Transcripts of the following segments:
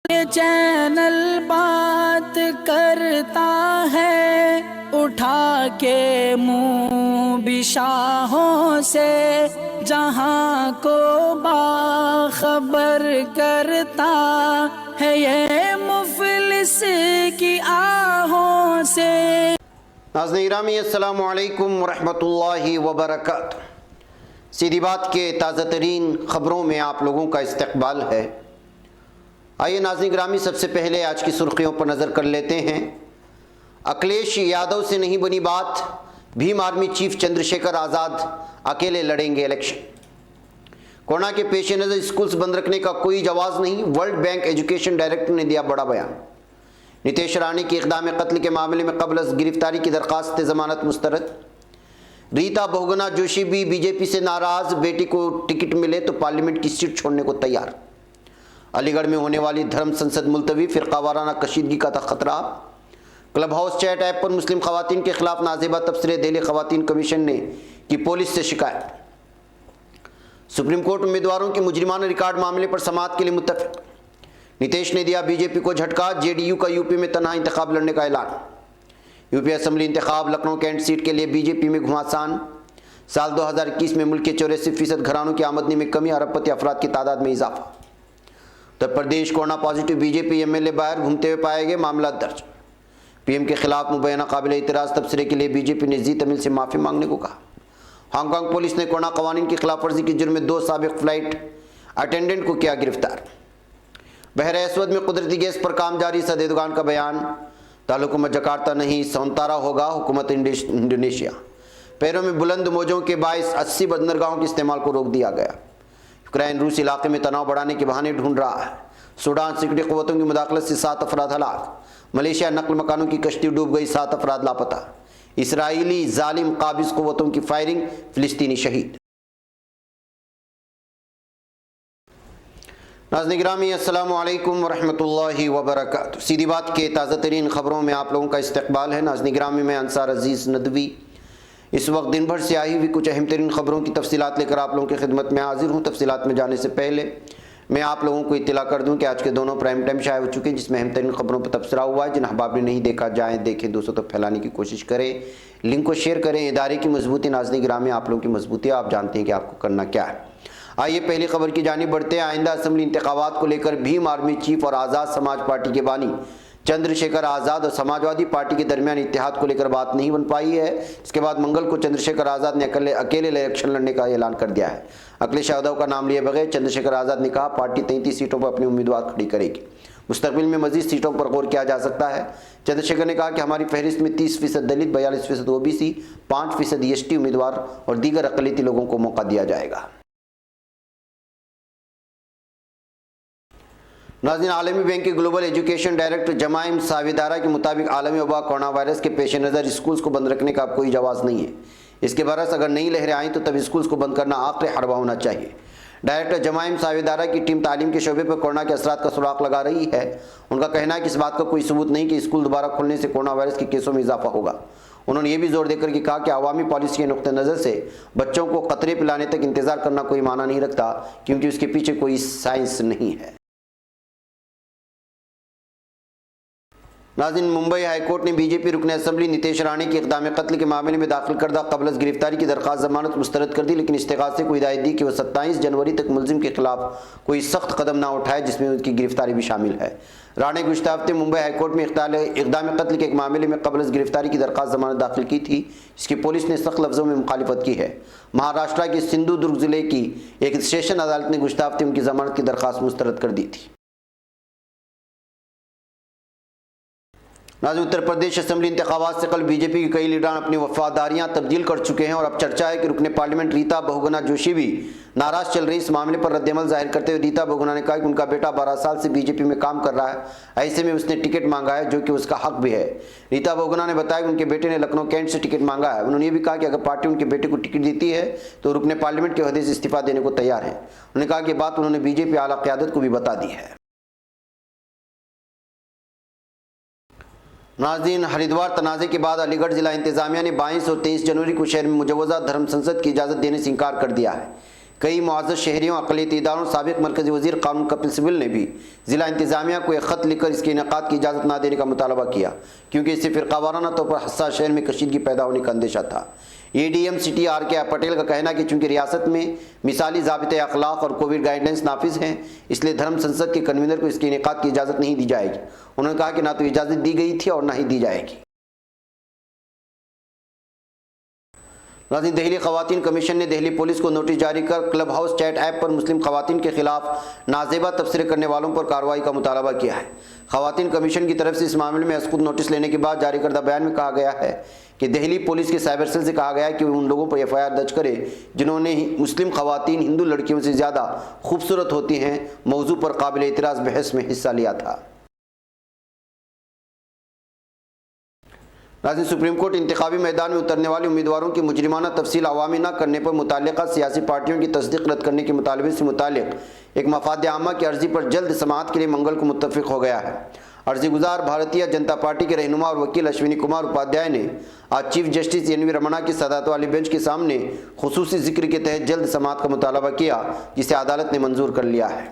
ये चैनल बात करता है उठा के मुंह बिशाहों से, जहां को बाखबर करता है ये मुफलिस की आहों से। नाज़रीन गिरामी, अस्सलामु अलैकुम वरहमतुल्लाहि वबरकातुहू। सीधी बात के ताज़ा तरीन ख़बरों में आप लोगों का इस्तकबाल है। आइए नाज़रीन गिरामी, सबसे पहले आज की सुर्खियों पर नज़र कर लेते हैं। अखिलेश यादव से नहीं बनी बात, भीम आर्मी चीफ चंद्रशेखर आज़ाद अकेले लड़ेंगे इलेक्शन। कोरोना के पेश नज़र स्कूल्स बंद रखने का कोई जवाब नहीं, वर्ल्ड बैंक एजुकेशन डायरेक्टर ने दिया बड़ा बयान। नितेश राणे की इक़दाम कत्ल के मामले में क़ब्ल अज़ गिरफ्तारी की दरख्वास्त ज़मानत मुस्तरद। रीता बहुगुना जोशी भी बीजेपी से नाराज़, बेटी को टिकट मिले तो पार्लियामेंट की सीट छोड़ने को तैयार। अलीगढ़ में होने वाली धर्म संसद मुलतवी, फ़िरक़ावाराना कशीदगी का था खतरा। क्लब हाउस चैट ऐप पर मुस्लिम ख़वातीन के खिलाफ नाज़ेबा तबसरे, दिल्ली ख़वातीन कमीशन ने की पुलिस से शिकायत। सुप्रीम कोर्ट उम्मीदवारों के मुजरिमाना रिकॉर्ड मामले पर समाअत के लिए मुत्तफ़िक़। नीतीश ने दिया बीजेपी को झटका, जेडीयू का यूपी में तनहा इंतखाब लड़ने का ऐलान। यूपी असम्बली इंतखाब, लखनऊ कैंट सीट के लिए बीजेपी में घुमासान। साल 2021 में मुल्क के 84% घरानों की आमदनी में कमी, अरबपति अफराद की तादाद में इजाफा। Uttar Pradesh corona positive BJP MLA बाहर घूमते हुए पाए गए, मामला दर्ज। पीएम के खिलाफ मुबैना काबिल इतराज़ तबसरे के लिए बीजेपी ने जी तमिल से माफ़ी मांगने को कहा। हांगकांग पुलिस ने कोरोना कवानीन की खिलाफ वर्जी के जुर्म में 2 साबिक फ्लाइट अटेंडेंट को किया गिरफ्तार। बहरे असवद में कुदरती गैस पर काम जारी, सदएर्दोगान का बयान। तालुकुमत जकार्ता नहीं, सौंतारा होगा हुकूमत इंडोनेशिया। पैरों में बुलंद मौजों के बायस 80 बंदरगाहों के इस्तेमाल को रोक दिया गया। यूक्रेन रूस इलाके में तनाव बढ़ाने के बहाने ढूंढ रहा है। सूडान सिक्योरिटी क़ुव्वतों की मुदाखलत से 7 अफराद हलाक। मलेशिया नकल मकानों की कश्ती डूब गई, 7 अफराद लापता। इसराइली जालिम काबिज क़ुव्वतों की फायरिंग, फ़िलिस्तीनी शहीद। नाज़रीन गिरामी, अस्सलामु अलैकुम वरहमतुल्लाहि वबरकातुहू। सीधी बात के ताज़ा तरीन ख़बरों में आप लोगों का इस्तकबाल है। नाज़रीन गिरामी, मैं अंसार अजीज़ नदवी इस वक्त दिन भर से आई हुई कुछ अहम तरीन ख़बरों की तफसीलात लेकर आप लोगों की खिदमत में हाजिर हूँ। तफसीलात में जाने से पहले मैं आप लोगों को इत्तला कर दूँ कि आज के दोनों प्राइम टाइम शाये हो चुके हैं, जिसमें अहम तरीन ख़बरों पर तबसरा हुआ है। जिन अहबाब ने नहीं देखा, जाएँ देखें, दूसरों तक फैलाने की कोशिश करें, लिंक को शेयर करें। इदारे की मजबूती, नाज़रीन गिरामी आप लोगों की मजबूती, आप जानते हैं कि आपको करना क्या है। आइए पहली खबर की जानिब बढ़ते हैं। आइंदा असम्बली इंतखाबात को लेकर भीम आर्मी चीफ और आज़ाद समाज पार्टी के बानी चंद्रशेखर आज़ाद और समाजवादी पार्टी के दरमियान इत्तेहाद को लेकर बात नहीं बन पाई है। इसके बाद मंगल को चंद्रशेखर आज़ाद ने अकेले इलेक्शन लड़ने का ऐलान कर दिया है। अखिलेश यादव का नाम लिए बगैर चंद्रशेखर आज़ाद ने कहा पार्टी 33 सीटों पर अपने उम्मीदवार खड़ी करेगी। मुस्तकबिल में मजीद सीटों पर गौर किया जा सकता है। चंद्रशेखर ने कहा कि हमारी फहरिस्त में 30% दलित, 42% ओबीसी, 5% एसटी उम्मीदवार और दीगर अक़लियती लोगों को मौका दिया जाएगा। नाज़रीन, आलमी बैंक के ग्लोबल एजुकेशन डायरेक्टर जमाइम साविदारा के मुताबिक आलमी वबा कोरोना वायरस के पेश नज़र स्कूल्स को बंद रखने का अब कोई जवाब नहीं है। इसके बरस अगर नई लहरें आईं तो तब स्कूल्स को बंद करना आखिरी हरबा होना चाहिए। डायरेक्टर जमाइम साविदारा की टीम तालीम के शोबे पर कोरोना के असरात का सुराग लगा रही है। उनका कहना है कि इस बात का कोई सबूत नहीं कि स्कूल दोबारा खुलने से कोरोना वायरस के केसों में इजाफा होगा। उन्होंने ये भी जोर देकर के कहा कि अवामी पॉलिसी के नुक्ते नज़र से बच्चों को कतरे पिलाने तक इंतज़ार करना कोई माना नहीं रखता, क्योंकि उसके पीछे कोई साइंस नहीं है। नाज़रीन, मुंबई हाईकोर्ट ने बीजेपी रुकन असम्बली नितेश राणे के इक़दाम कत्ल के मामले में दाखिल करदा क़ब्ल अज़ गिरफ्तारी की दरख्वास्त ज़मानत मुस्तरद कर दी, लेकिन इस्तिग़ासे को हिदायत दी कि वह 27 जनवरी तक मुलजिम के खिलाफ कोई सख्त कदम ना उठाए, जिसमें उनकी गिरफ्तारी भी शामिल है। राणे गुज़श्ता हफ्ते मुंबई हाईकोर्ट में इक़दाम कत्ल के एक मामले में क़ब्ल अज़ गिरफ्तारी की दरख्वास्त ज़मानत दाखिल की थी, जिसकी पुलिस ने सख्त लफ्ज़ों में मुखालिफत की है। महाराष्ट्र के सिंधुदुर्ग ज़िले की एक सेशन अदालत ने गुज़श्ता हफ्ते उनकी ज़मानत की दरख्वास्त मुस्तरद कर दी थी। नाज़रीन, उत्तर प्रदेश असम्बली इंतखाबात से कल बीजेपी के कई लीडरान अपनी वफादारियां तब्दील कर चुके हैं और अब चर्चा है कि रुकने पार्लियामेंट रीता बहुगुना जोशी भी नाराज चल रही। इस मामले पर रद्दअमल जाहिर करते हुए रीता बहुगुना ने कहा कि उनका बेटा 12 साल से बीजेपी में काम कर रहा है, ऐसे में उसने टिकट मांगा है, जो कि उसका हक भी है। रीता बहुगुना ने बताया कि उनके बेटे ने लखनऊ कैंट से टिकट मांगा है। उन्होंने ये भी कहा कि अगर पार्टी उनके बेटे को टिकट देती है तो रुकने पार्लियामेंट के ओहदे से इस्तीफा देने को तैयार है। उन्होंने कहा कि बात उन्होंने बीजेपी आला क़यादत को भी बता दी है। नाज़रीन, हरिद्वार तनाज़े के बाद अलीगढ़ जिला इंतज़ामिया ने 22 और 23 जनवरी को शहर में मुजवज़ा धर्म संसद की इजाज़त देने से इनकार कर दिया है। कई मुआज़्ज़ज़ शहरियों, अक़लियती इदारों, साबिक़ मरकज़ी वज़ीर क़ानून कपिल सिब्बल ने भी ज़िला इंतज़ामिया को एक ख़त लिखकर इसके इनेक़ाद की इजाज़त न देने का मुतालबा किया, क्योंकि इससे फ़िरक़ावाराना तौर पर हस्सास शहर में कशीदगी पैदा होने का अंदेशा था। ADM सिटी RK पटेल का कहना है कि चूँकि रियासत में मिसाली ज़ाबिते अखलाक और कोविड गाइडलाइंस नाफिज हैं, इसलिए धर्म संसद के कन्वीनर को इसके इनेक़ाद की इजाज़त नहीं दी जाएगी। उन्होंने कहा कि ना तो इजाज़त दी गई थी और ना ही दी जाएगी। नाज़रीन, दिल्ली ख़वातीन कमीशन ने दिल्ली पुलिस को नोटिस जारी कर क्लब हाउस चैट ऐप पर मुस्लिम ख़वातीन के खिलाफ नाजेबा तबसरे करने वालों पर कार्रवाई का मुतालबा किया है। ख़वातीन कमीशन की तरफ से इस मामले में खुद नोटिस लेने के बाद जारी करदा बयान में कहा गया है कि दिल्ली पुलिस के साइबर सेल से कहा गया है कि उन लोगों पर FIR दर्ज करे जिन्होंने मुस्लिम ख़वातीन हिंदू लड़कियों से ज़्यादा खूबसूरत होती हैं मौजू पर काबिल एतराज़ बहस में हिस्सा लिया था। नाज़रीन, सुप्रीम कोर्ट इंतखाबी मैदान में उतरने वाले उम्मीदवारों की मुजरिमाना तफसील अवामी न करने पर मुतल्लिक़ा सियासी पार्टियों की तस्दीक रद्द करने के मुतालबे से मुताल्लिक़ एक मफाद आमा की अर्ज़ी पर जल्द समाअत के लिए मंगल को मुत्तफ़िक हो गया है। अर्ज़ी गुज़ार भारतीय जनता पार्टी के रहनुमा और वकील अश्विनी कुमार उपाध्याय ने आज चीफ जस्टिस NV रमन्ना की सदारत वाली बेंच के सामने खुसूसी जिक्र के तहत जल्द समाअत का मुतालबा किया, जिसे अदालत ने मंजूर कर लिया है।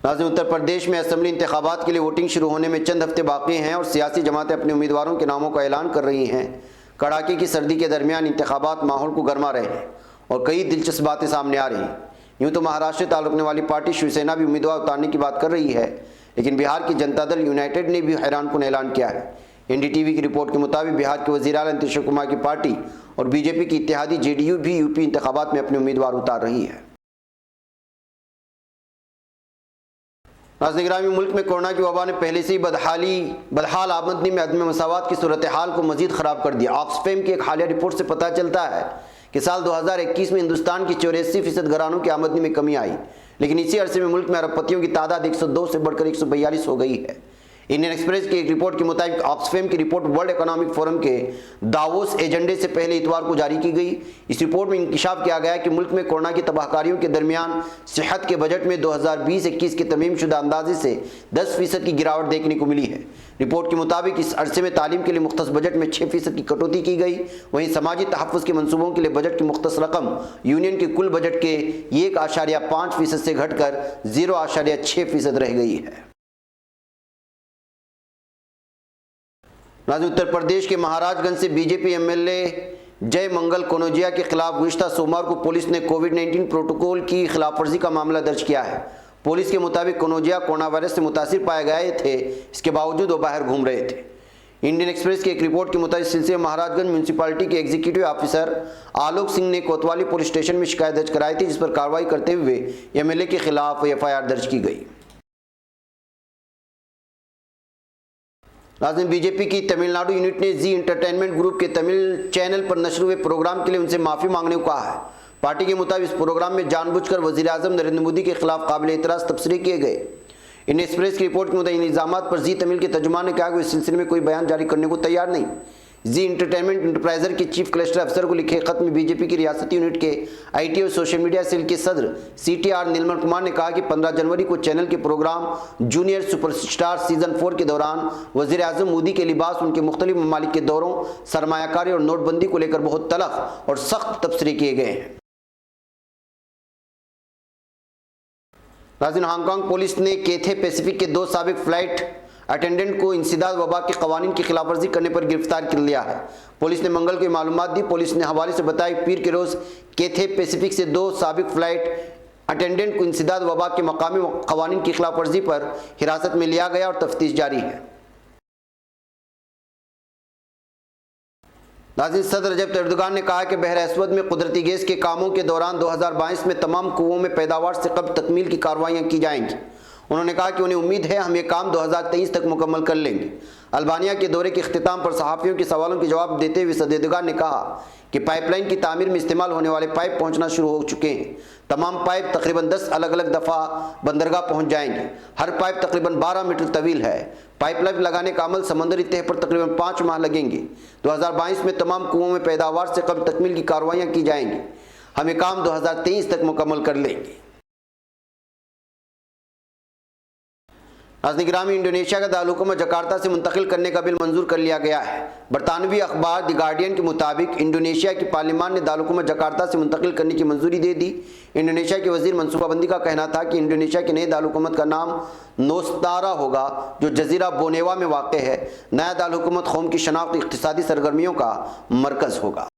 नाज़रीन, उत्तर प्रदेश में असम्बली इंतखाबात के लिए वोटिंग शुरू होने में चंद हफ्ते बाकी हैं और सियासी जमातें अपने उम्मीदवारों के नामों का ऐलान कर रही हैं। कड़ाके की सर्दी के दरमियान इंतखाबात माहौल को गरमा रहे हैं और कई दिलचस्प बातें सामने आ रही हैं। यूँ तो महाराष्ट्र से ताल्लुक़ रखने वाली पार्टी शिवसेना भी उम्मीदवार उतारने की बात कर रही है, लेकिन बिहार की जनता दल यूनाइटेड ने भी हैरानकुन ऐलान किया है। NDTV की रिपोर्ट के मुताबिक बिहार के वज़ीर आला नीतीश कुमार की पार्टी और BJP की इत्तेहादी JDU भी यूपी इंतखाबात में अपने उम्मीदवार उतार रही है। नाज़रीन, मुल्क में कोरोना की वबा ने पहले से ही बदहाल आमदनी में अदम मसावत की सूरत हाल को मजीद ख़राब कर दिया। ऑक्सफैम की एक हालिया रिपोर्ट से पता चलता है कि साल 2021 में हिंदुस्तान की 84% घरानों की आमदनी में कमी आई, लेकिन इसी अरसे में मुल्क में अरबपतियों की तादाद 102 से बढ़कर 142 हो गई है। इंडियन एक्सप्रेस की एक रिपोर्ट के मुताबिक ऑक्सफैम की रिपोर्ट वर्ल्ड इकोनॉमिक फोरम के दावोस एजेंडे से पहले इतवार को जारी की गई। इस रिपोर्ट में इंकिशाफ किया गया कि मुल्क में कोरोना की तबाहकारियों के दरमियान सेहत के बजट में 2020-21 के तमीम शुदा अंदाजे से 10% की गिरावट देखने को मिली है। रिपोर्ट के मुताबिक इस अरसे में तालीम के लिए मुख्तस बजट में 6% की कटौती की गई। वहीं समाजी तहफ़्फ़ुज़ के मनसूबों के लिए बजट की मुख्तस रकम यूनियन के कुल बजट के 1.5% से घटकर 0.6% रह गई है। नाज़रीन, उत्तर प्रदेश के महाराजगंज से BJP MLA जय मंगल कनौजिया के खिलाफ गुज़िश्ता सोमवार को पुलिस ने कोविड-19 प्रोटोकॉल की खिलाफवर्जी का मामला दर्ज किया है। पुलिस के मुताबिक कनौजिया कोरोना वायरस से मुतासिर पाए गए थे, इसके बावजूद वो बाहर घूम रहे थे। इंडियन एक्सप्रेस की एक रिपोर्ट के मुताबिक सिलसिले महाराजगंज म्यूनसिपालिटी के एग्जीक्यूटिव ऑफिसर आलोक सिंह ने कोतवाली पुलिस स्टेशन में शिकायत दर्ज कराई थी, जिस पर कार्रवाई करते हुए MLA के खिलाफ FIR दर्ज की गई। नाज़रीन, BJP की तमिलनाडु यूनिट ने जी एंटरटेनमेंट ग्रुप के तमिल चैनल पर नशर हुए प्रोग्राम के लिए उनसे माफ़ी मांगने को कहा है। पार्टी के मुताबिक इस प्रोग्राम में जानबूझकर वज़ीर आज़म नरेंद्र मोदी के खिलाफ काबिल एतराज़ तबसरे किए गए। इंडियन एक्सप्रेस की रिपोर्ट के मुताबिक इन इल्ज़ामात पर जी तमिल के तर्जुमान ने कहा कि इस सिलसिले में कोई बयान जारी करने को तैयार नहीं। जी एंटरटेनमेंट इंटरप्राइजर के चीफ क्लस्टर अफसर को लिखे खत में BJP की रियासती यूनिट के IT और सोशल मीडिया सेल के सदर CTR नीलमल कुमार ने कहा कि 15 जनवरी को चैनल के प्रोग्राम जूनियर सुपरस्टार सीजन 4 के दौरान वज़ीर आज़म मोदी के लिबास, उनके मुख्तलिफ ममालिक के दौरों, सरमायाकारी और नोटबंदी को लेकर बहुत तलख और सख्त तबसरे किए गए हैं। नाज़रीन, हांगकांग पुलिस ने कैथे पैसिफिक के 2 साबिक फ्लाइट अटेंडेंट को इंसदाद वबा के कवानीन की खिलाफवर्जी करने पर गिरफ्तार कर लिया है। पुलिस ने मंगल को मालूमात दी। पुलिस ने हवाले से बताया पीर के रोज़ कैथे पैसिफिक से 2 साबिक फ्लाइट अटेंडेंट को इंसदाद वबा के मकामी कवानीन की खिलाफवर्जी पर हिरासत में लिया गया और तफ्तीश जारी है। नाज़रीन, सदर रजब एर्दोगान ने कहा कि बहर असवद में कुदरती गैस के कामों के दौरान 2022 में तमाम कुओं में पैदावार से कब्ल तकमील की कार्रवाइयाँ की जाएंगी। उन्होंने कहा कि उन्हें उम्मीद है हम ये काम 2023 तक मुकम्मल कर लेंगे। अल्बानिया के दौरे के अख्तिताम पर सहाफ़ियों के सवालों के जवाब देते हुए सदर एर्दोगान ने कहा कि पाइपलाइन की तामीर में इस्तेमाल होने वाले पाइप पहुंचना शुरू हो चुके हैं। तमाम पाइप तकरीबन 10 अलग अलग दफ़ा बंदरगाह पहुंच जाएंगे। हर पाइप तकरीबन 12 मीटर तवील है। पाइपलाइन लगाने का अमल समंदरी तह पर तकरीबन 5 माह लगेंगे। 2022 में तमाम कुओं में पैदावार से कब्ल तकमील की कार्रवाइयाँ की जाएंगी। हम ये काम 2023 तक मुकम्मल कर लेंगे। नाज़रीन गिरामी, इंडोनेशिया का दारुल जकार्ता से मुंतकिल करने का बिल मंजूर कर लिया गया है। बरतानवी अखबार द गार्डियन के मुताबिक इंडोनेशिया की पार्लियामान ने दारुल जकार्ता से मुंतकिल करने की मंजूरी दे दी। इंडोनेशिया के वजीर मनसूबाबंदी का कहना था कि इंडोनेशिया के नए दारुल का नाम नोस्तारा होगा, जो जजीरा बोनेवा में वाक़ है। नया दारुल कौम की शनाख्त इक़्तिसादी सरगर्मियों का मरकज़ होगा।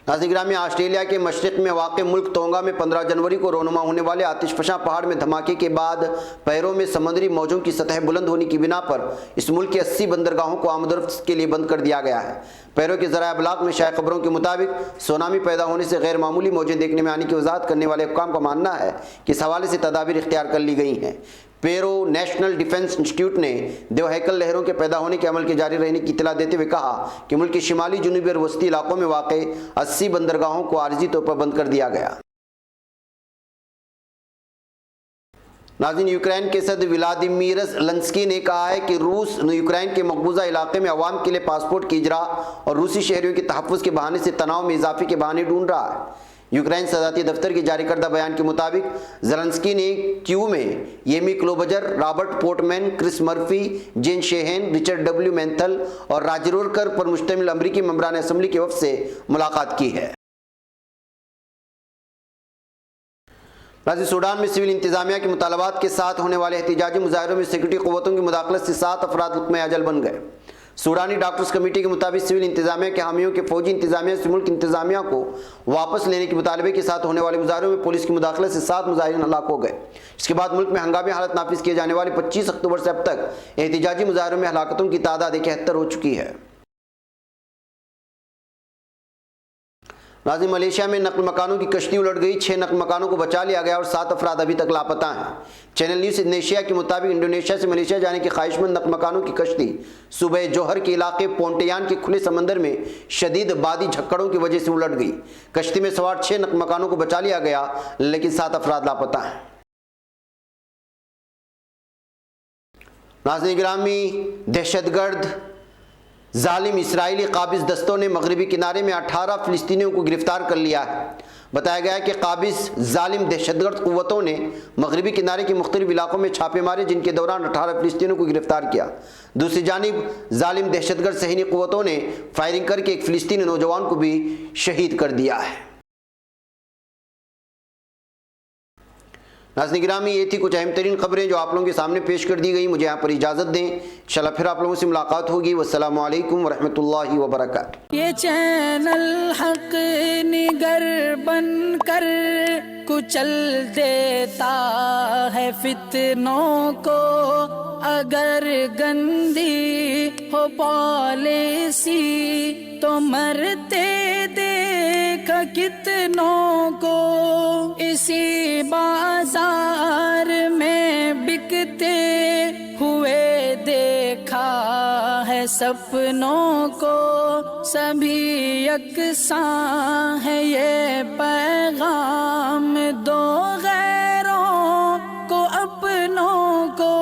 नाज़रीन गिरामी, ऑस्ट्रेलिया के मशरिक़ में वाक़ मुल्क तोंगा में 15 जनवरी को रोनुमा होने वाले आतिशफ़शा पहाड़ में धमाके के बाद पैरों में समुद्री मौजों की सतह बुलंद होने की बिना पर इस मुल्क की 80 बंदरगाहों को आमदरफ्त के लिए बंद कर दिया गया है। पैरों के ज़राए अबलाग में शाया खबरों के मुताबिक सुनामी पैदा होने से गैर मामूली मौजें देखने में आने की वजाहत करने वाले हुक्काम का मानना है कि इस हवाले से तदाबीर इख्तियार कर ली गई हैं। पेरो नेशनल डिफेंस इंस्टीट्यूट ने देवहैकल लहरों के पैदा होने के अमल के जारी रहने की इतला देते हुए कहा कि मुल्क के शिमाली, जुनूबी और वस्ती इलाकों में वाक़ 80 बंदरगाहों को आर्जी तौर पर बंद कर दिया गया। नाज़रीन, यूक्रेन के सदर व्लादिमीर ज़ेलेंस्की ने कहा है कि रूस यूक्रेन के मकबूजा इलाके में अवाम के लिए पासपोर्ट की इजरा और रूसी शहरियों के तहफ़्फ़ुज़ के बहाने से तनाव में इजाफे के बहाने ढूंढ रहा है। यूक्रेन सदारती दफ्तर के जारी करदा बयान के मुताबिक ज़ेलेंस्की ने क्यू में Yami क्लोबजर, Robert Portman, Chris Murphy, जेन शेहेन, रिचर्ड डब्ल्यू मेंथल और राजरोरकर पर मुश्तमिल अमरीकी मेंबरान असम्बली के वफ़द से मुलाकात की है। नाज़रीन, सूडान में सिविल इंतजामिया के मुतालबात के साथ होने वाले एहतिजाजी मुजाहिरों में सिक्योरिटी क़ुव्वतों की मुदाखलत से 7 अफराद हुक्म अजल बन गए। सूडानी डॉक्टर्स कमेटी के मुताबिक सिविल इंतजामिया के हामियों के फौजी इंतजामिया से मुल्क इंतजामिया को वापस लेने के मुतालबे के साथ होने वाले मुजाहरों में पुलिस की मुदाखलत से 7 मुजाहिरीन हलाक हो गए। इसके बाद मुल्क में हंगामी हालत नाफिज किए जाने वाले 25 अक्टूबर से अब तक एहतिजाजी मुजाहिरों में हलाकतों की तादाद 71 हो चुकी है। नाज़रीन, मलेशिया में नकल मकानों की कश्ती उलट गई। 6 नकल मकानों को बचा लिया गया और 7 अफराद अभी तक लापता हैं। चैनल न्यूज़ इंडोनेशिया के मुताबिक इंडोनेशिया से मलेशिया जाने की ख्वाहिशमंद नकल मकानों की कश्ती सुबह जोहर के इलाके पोंटियान के खुले समंदर में शदीद बादी झक्कड़ों की वजह से उलट गई। कश्ती में सवार 6 नकल मकानों को बचा लिया गया, लेकिन 7 अफराद लापता हैं। नाज़रीन गिरामी, दहशतगर्द जालिम इसराइली काबिज दस्तों ने मगरबी किनारे में 18 फ़िलिस्तीनियों को गिरफ्तार कर लिया है। बताया गया है कि काबिज जालिम दहशतगर्द क़ुव्वतों ने मगरबी किनारे के मुख्तलिफ इलाकों में छापे मारे, जिनके दौरान 18 फ़िलिस्तीनियों को गिरफ्तार किया। दूसरी जानिब जालिम दहशतगर्द सहनी क़ुव्वतों ने फायरिंग करके एक फ़िलिस्तीनी नौजवान को भी शहीद कर दिया है। नाज़रीन गिरामी, ये थी कुछ अहम तरीन खबरें जो आप लोगों के सामने पेश कर दी गई। मुझे यहाँ पर इजाज़त दें, इंशाअल्लाह फिर आप लोगों से मुलाकात होगी। वस्सलामु अलैकुम वरहमतुल्लाहि वबरकातुहू। ये चैनल हक निगर बन कर कुचल देता है फितनों को, अगर गंदी हो पॉलिसी तो मरते देख कितनों को। इसी बाजार में बिकते हुए देखा है सपनों को, सभी यकसां है ये पैगाम दो गैरों को अपनों को।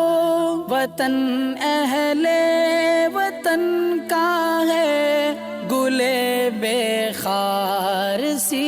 वतन अहले वतन का है गुले बेखार सी